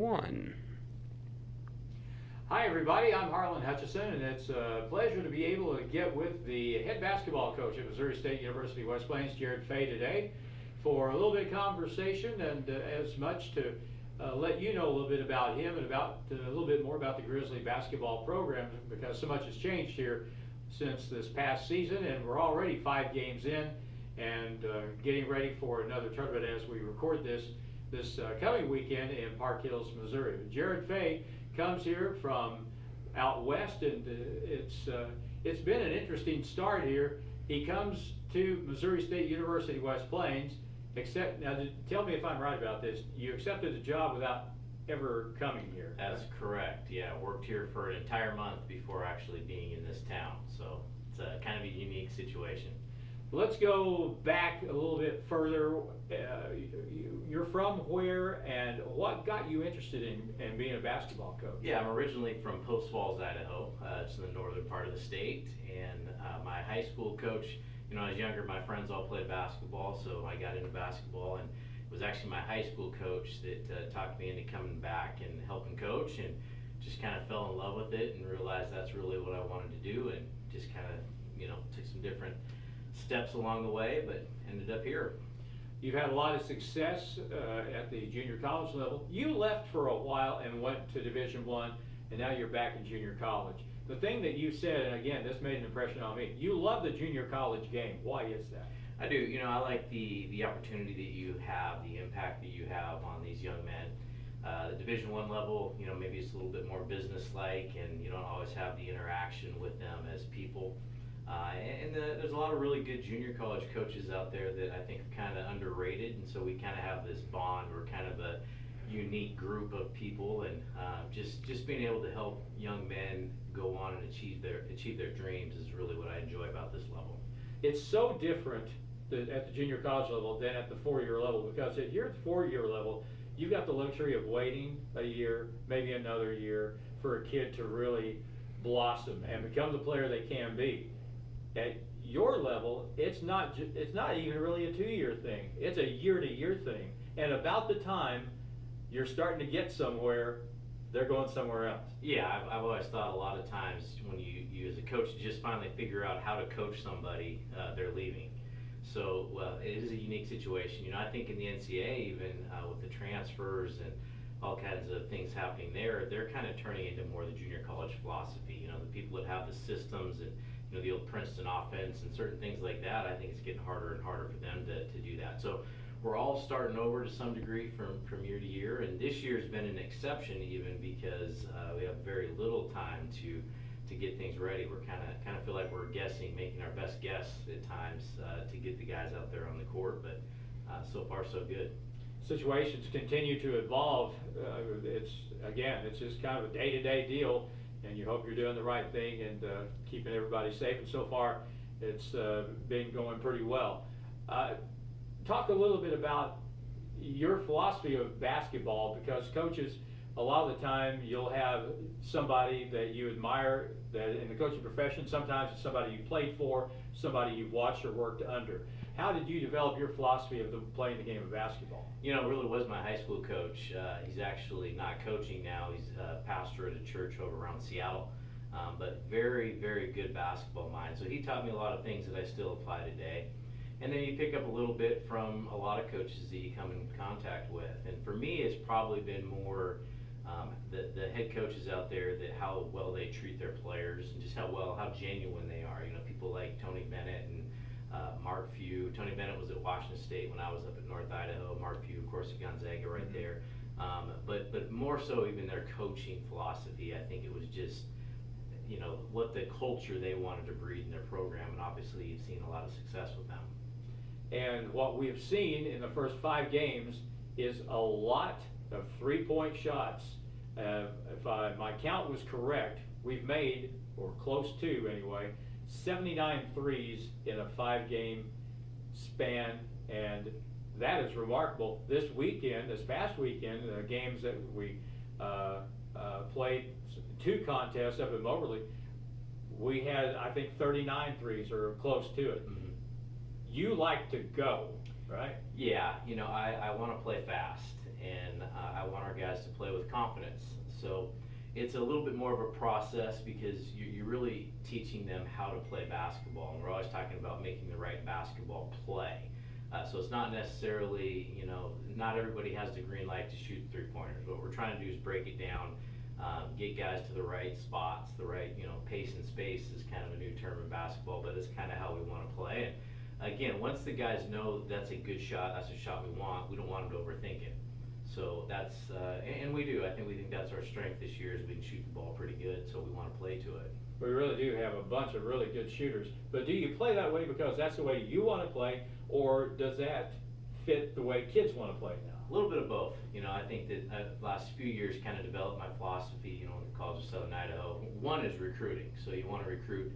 One. Hi everybody, I'm Harlan Hutchison, and it's a pleasure to be able to get with the head basketball coach at Missouri State University West Plains, Jared Fay, today for a little bit of conversation and as much to let you know a little bit about him and about a little bit more about the Grizzly Basketball program, because so much has changed here since this past season, and we're already 5 games in and getting ready for another tournament as we record this coming weekend in Park Hills, Missouri. Jared Fay comes here from out west, and it's been an interesting start here. He comes to Missouri State University West Plains, except now tell me if I'm right about this. You accepted the job without ever coming here. That's correct. Yeah, worked here for an entire month before actually being in this town. So it's a kind of a unique situation. Let's go back a little bit further. You're from where, and what got you interested in being a basketball coach? Yeah, I'm originally from Post Falls, Idaho. It's in the northern part of the state. And my high school coach, when I was younger, my friends all played basketball, so I got into basketball. And it was actually my high school coach that talked me into coming back and helping coach, and just kind of fell in love with it and realized that's really what I wanted to do, and just kind of, took some different steps along the way, but ended up here. You've had a lot of success at the junior college level. You left for a while and went to Division I, and now you're back in junior college. The thing that you said, and again, this made an impression on me, you love the junior college game. Why is that? I do. I like the opportunity that you have, the impact that you have on these young men. The Division I level, maybe it's a little bit more business-like, and you don't always have the interaction with them as people. There's a lot of really good junior college coaches out there that I think are kind of underrated, and so we kind of have this bond. We're kind of a unique group of people, and just being able to help young men go on and achieve their dreams is really what I enjoy about this level. It's so different at the junior college level than at the 4-year level, because here at the 4-year level, you've got the luxury of waiting a year, maybe another year, for a kid to really blossom and become the player they can be. At your level, it's not even really a 2-year thing. It's a year-to-year thing. And about the time you're starting to get somewhere, they're going somewhere else. Yeah, I've always thought a lot of times when you as a coach just finally figure out how to coach somebody, they're leaving. So it is a unique situation. I think in the NCAA, even with the transfers and all kinds of things happening there, they're kind of turning into more the junior college philosophy. The people that have the systems and the old Princeton offense and certain things like that, I think it's getting harder and harder for them to do that. So we're all starting over to some degree from year to year, and this year's been an exception even because we have very little time to get things ready. We're kind of feel like we're guessing, making our best guess at times to get the guys out there on the court, but so far so good. Situations continue to evolve. It's just kind of a day-to-day deal, and you hope you're doing the right thing and keeping everybody safe. And so far, it's been going pretty well. Talk a little bit about your philosophy of basketball, because coaches, a lot of the time, you'll have somebody that you admire that in the coaching profession. Sometimes it's somebody you played for, somebody you've watched or worked under. How did you develop your philosophy of playing the game of basketball? It really was my high school coach. He's actually not coaching now. He's a pastor at a church over around Seattle, but very, very good basketball mind. So he taught me a lot of things that I still apply today. And then you pick up a little bit from a lot of coaches that you come in contact with. And for me, it's probably been more the head coaches out there, that how well they treat their players and just how genuine they are. People like Tony Bennett and Mark Few. Tony Bennett was at Washington State when I was up at North Idaho. Mark Few, of course, at Gonzaga right there. But more so even their coaching philosophy, I think it was just, what the culture they wanted to breed in their program. And obviously you've seen a lot of success with them. And what we've seen in the first 5 games is a lot of 3-point shots. If my count was correct, we've made, or close to anyway, 79 threes in a 5-game span, and that is remarkable. This past weekend, the games that we played 2 contests up in Moberly, we had, I think, 39 threes or close to it. Mm-hmm. You like to go, right? Yeah, I want to play fast, and I want our guys to play with confidence. So it's a little bit more of a process because you're really teaching them how to play basketball, and we're always talking about making the right basketball play. So it's not necessarily, not everybody has the green light to shoot three-pointers. What we're trying to do is break it down, get guys to the right spots, the right, pace and space is kind of a new term in basketball, but it's kind of how we want to play. And again, once the guys know that's a good shot, that's a shot we don't want them to overthink it. So that's, and we do. We think that's our strength this year is we can shoot the ball pretty good, so we want to play to it. We really do have a bunch of really good shooters, but do you play that way because that's the way you want to play, or does that fit the way kids want to play now? A little bit of both. I think that last few years kind of developed my philosophy, in the College of Southern Idaho. One is recruiting. So you want to recruit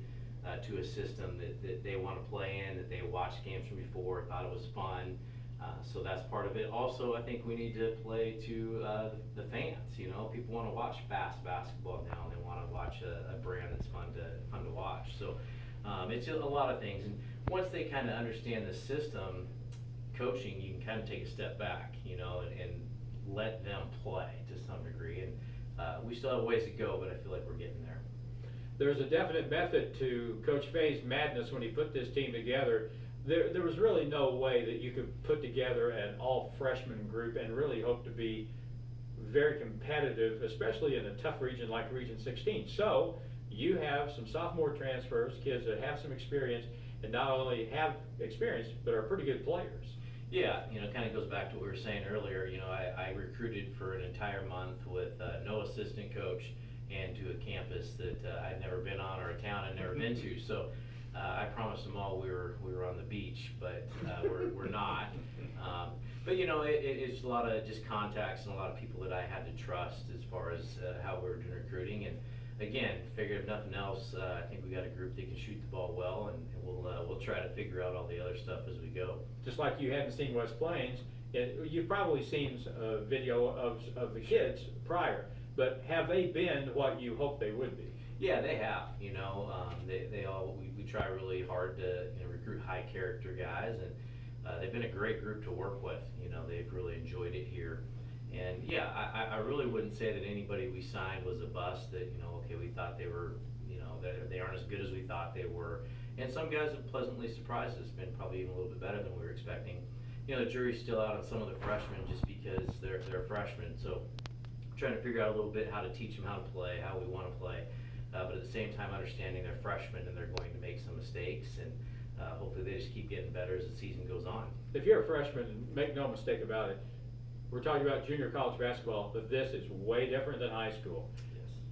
to a system that they want to play in, that they watched games from before, thought it was fun. So that's part of it. Also, I think we need to play to the fans. People want to watch fast basketball now. They want to watch a brand that's fun to watch. So it's a lot of things. And once they kind of understand the system, coaching, you can kind of take a step back, and let them play to some degree. And we still have a ways to go, but I feel like we're getting there. There's a definite method to Coach Fay's madness when he put this team together. There was really no way that you could put together an all-freshman group and really hope to be very competitive, especially in a tough region like Region 16. So you have some sophomore transfers, kids that have some experience, and not only have experience, but are pretty good players. Yeah, it kind of goes back to what we were saying earlier. I recruited for an entire month with no assistant coach and to a campus that I'd never been on, or a town I'd never been to. So I promised them all we were on the beach, but we're not. But it's a lot of just contacts and a lot of people that I had to trust as far as how we were doing recruiting. And again, figured if nothing else, I think we got a group that can shoot the ball well, and we'll try to figure out all the other stuff as we go. Just like you hadn't seen West Plains, you've probably seen a video of the kids prior, but have they been what you hoped they would be? Yeah, they have. We try really hard to recruit high character guys, and they've been a great group to work with. They've really enjoyed it here. And yeah, I really wouldn't say that anybody we signed was a bust, that, okay, we thought they were, they aren't as good as we thought they were. And some guys have pleasantly surprised us, been probably even a little bit better than we were expecting. The jury's still out on some of the freshmen just because they're freshmen. So trying to figure out a little bit how to teach them how to play, how we want to play. But at the same time understanding they're freshmen and they're going to make some mistakes, and hopefully they just keep getting better as the season goes on. If you're a freshman, make no mistake about it, we're talking about junior college basketball, but this is way different than high school.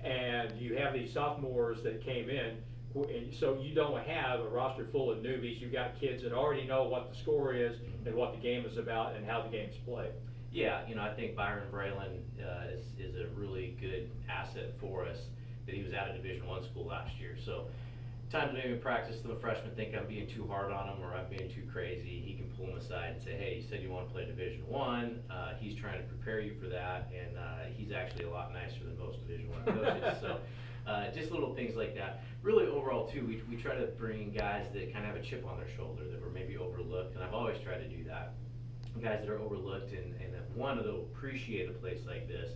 Yes. And you have these sophomores that came in, and so you don't have a roster full of newbies. You've got kids that already know what the score is and what the game is about and how the game's played. Yeah, I think Byron Braylon is a really good asset for us, that he was at a Division I school last year. So time to maybe practice, the freshmen think I'm being too hard on him or I'm being too crazy. He can pull him aside and say, hey, you said you want to play Division I. He's trying to prepare you for that, and he's actually a lot nicer than most Division I coaches. So just little things like that. Really overall too, we try to bring guys that kind of have a chip on their shoulder, that were maybe overlooked, and I've always tried to do that. Guys that are overlooked and that want to appreciate a place like this,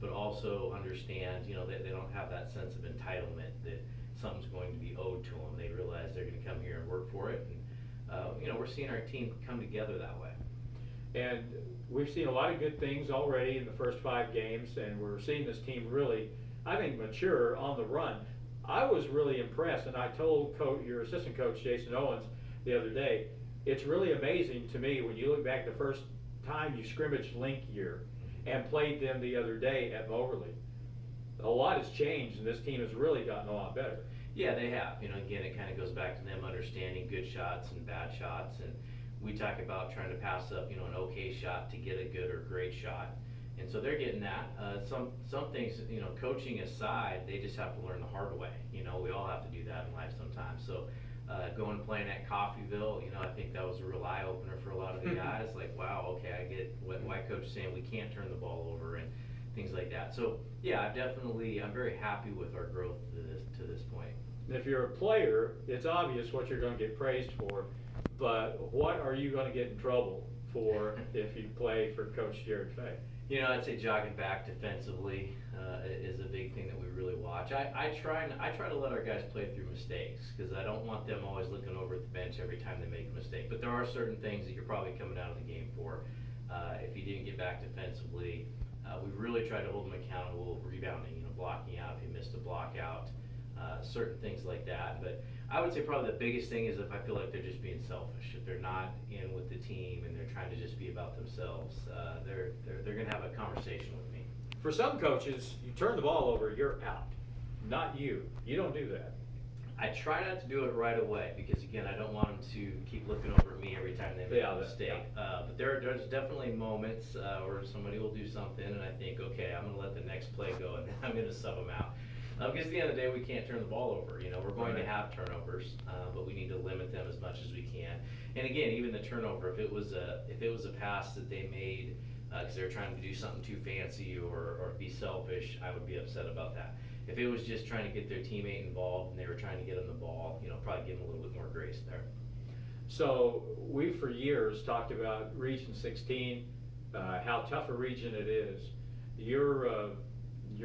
but also understand, that they don't have that sense of entitlement that something's going to be owed to them. They realize they're going to come here and work for it, and we're seeing our team come together that way. And we've seen a lot of good things already in the first 5 games, and we're seeing this team really, I think, mature on the run. I was really impressed, and I told your assistant coach, Jason Owens, the other day, it's really amazing to me when you look back the first time you scrimmaged Link year and played them the other day at Moberly. A lot has changed, and this team has really gotten a lot better. Yeah, they have. Again, it kind of goes back to them understanding good shots and bad shots, and we talk about trying to pass up, an okay shot to get a good or great shot, and so they're getting that. Some things, coaching aside, they just have to learn the hard way. We all have to do that in life sometimes. So going and playing at Coffeyville, I think that was a real eye opener for a lot of the guys. Like, wow, okay, I get why coach is saying we can't turn the ball over and things like that. So yeah, I'm very happy with our growth to this point. If you're a player, it's obvious what you're going to get praised for, but what are you going to get in trouble for if you play for Coach Jared Fay? You know, I'd say jogging back defensively is a big thing that we really watch. I try to let our guys play through mistakes because I don't want them always looking over at the bench every time they make a mistake. But there are certain things that you're probably coming out of the game for. If you didn't get back defensively, we really try to hold them accountable, rebounding, blocking out if you missed a block out, certain things like that. But I would say probably the biggest thing is if I feel like they're just being selfish, if they're not in with the team and they're trying to just be about themselves, they're going to have a conversation with me. For some coaches, you turn the ball over, you're out. Not you. You don't do that. I try not to do it right away because, again, I don't want them to keep looking over at me every time they make a mistake. But there's definitely moments where somebody will do something and I think, okay, I'm going to let the next play go and then I'm going to sub them out. Because at the end of the day, we can't turn the ball over. We're going to have turnovers, but we need to limit them as much as we can. And again, even the turnover, if it was a pass that they made because they were trying to do something too fancy or be selfish, I would be upset about that. If it was just trying to get their teammate involved and they were trying to get them the ball, probably give them a little bit more grace there. So we for years talked about Region 16, how tough a region it is. You're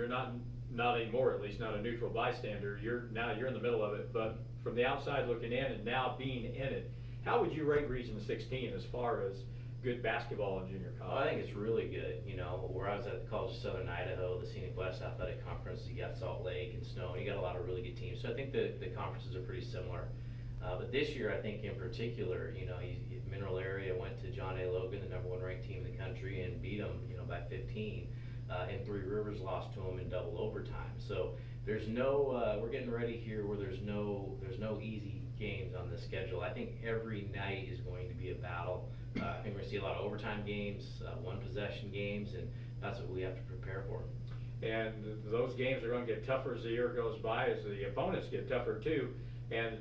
not anymore, at least not a neutral bystander. You're in the middle of it, but from the outside looking in and now being in it, how would you rate Region 16 as far as good basketball in junior college? Oh, I think it's really good. Where I was at the College of Southern Idaho, the Scenic West Athletic Conference, you got Salt Lake and Snow, and you got a lot of really good teams. So I think the conferences are pretty similar. But this year, I think in particular, Mineral Area went to John A. Logan, the #1 ranked team in the country, and beat them, by 15. And Three Rivers lost to them in double overtime. So there's no, we're getting ready here where there's no easy games on the schedule. I think every night is going to be a battle. I think we're gonna see a lot of overtime games, one possession games, and that's what we have to prepare for. And those games are going to get tougher as the year goes by, as the opponents get tougher too. And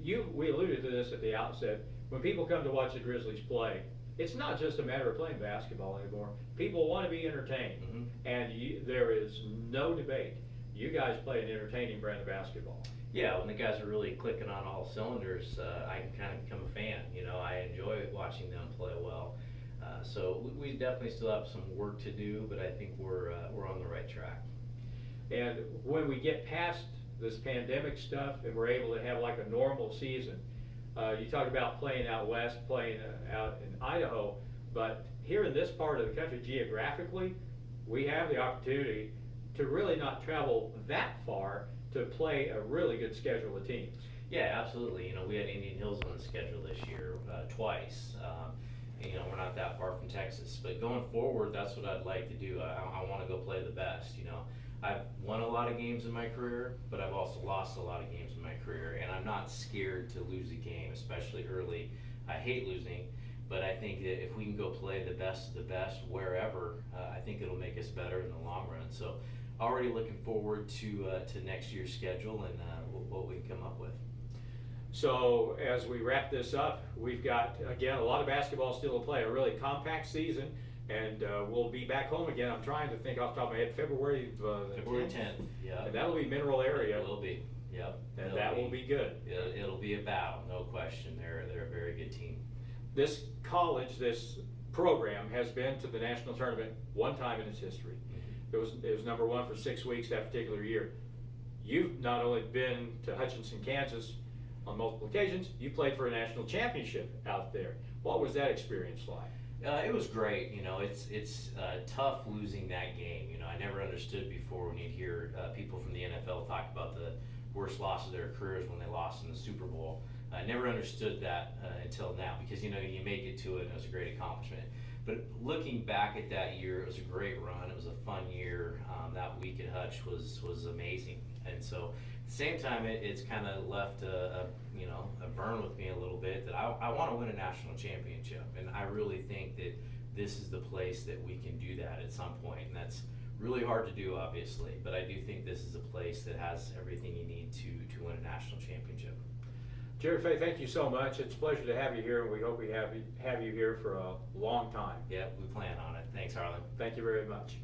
we alluded to this at the outset. When people come to watch the Grizzlies play, it's not just a matter of playing basketball anymore. People want to be entertained, and there is no debate. You guys play an entertaining brand of basketball. Yeah, when the guys are really clicking on all cylinders, I can kind of become a fan. I enjoy watching them play well. So we definitely still have some work to do, but I think we're on the right track. And when we get past this pandemic stuff and we're able to have like a normal season, you talk about playing out west, playing out in Idaho, but here in this part of the country, geographically, we have the opportunity to really not travel that far to play a really good schedule of teams. Yeah, absolutely. We had Indian Hills on the schedule this year twice. We're not that far from Texas, but going forward, that's what I'd like to do. I want to go play the best. I've won a lot of games in my career, but I've also lost a lot of games in my career, and I'm not scared to lose a game, especially early. I hate losing, but I think that if we can go play the best of the best wherever, I think it'll make us better in the long run. So already looking forward to next year's schedule and what we can come up with. So as we wrap this up, we've got, again, a lot of basketball still to play, a really compact season, and we'll be back home again. I'm trying to think off the top of my head, February 10th, yeah. And that'll be Mineral Area. It will be, yep. And that will be good. It'll be a battle, no question. They're a very good team. This college, this program has been to the national tournament one time in its history. It was #1 for 6 weeks that particular year. You've not only been to Hutchinson, Kansas on multiple occasions, you played for a national championship out there. What was that experience like? It was great. It's tough losing that game. I never understood before when you'd hear people from the NFL talk about the worst loss of their careers when they lost in the Super Bowl. I never understood that until now because, you make it to it and it was a great accomplishment. But looking back at that year, it was a great run. It was a fun year. That week at Hutch was amazing. And so at the same time, it's kind of left a burn with me a little bit that I want to win a national championship. And I really think that this is the place that we can do that at some point. And that's really hard to do, obviously. But I do think this is a place that has everything you need to win a national championship. Jared Fay, thank you so much. It's a pleasure to have you here, and we hope we have you here for a long time. Yeah, we plan on it. Thanks, Harlan. Thank you very much.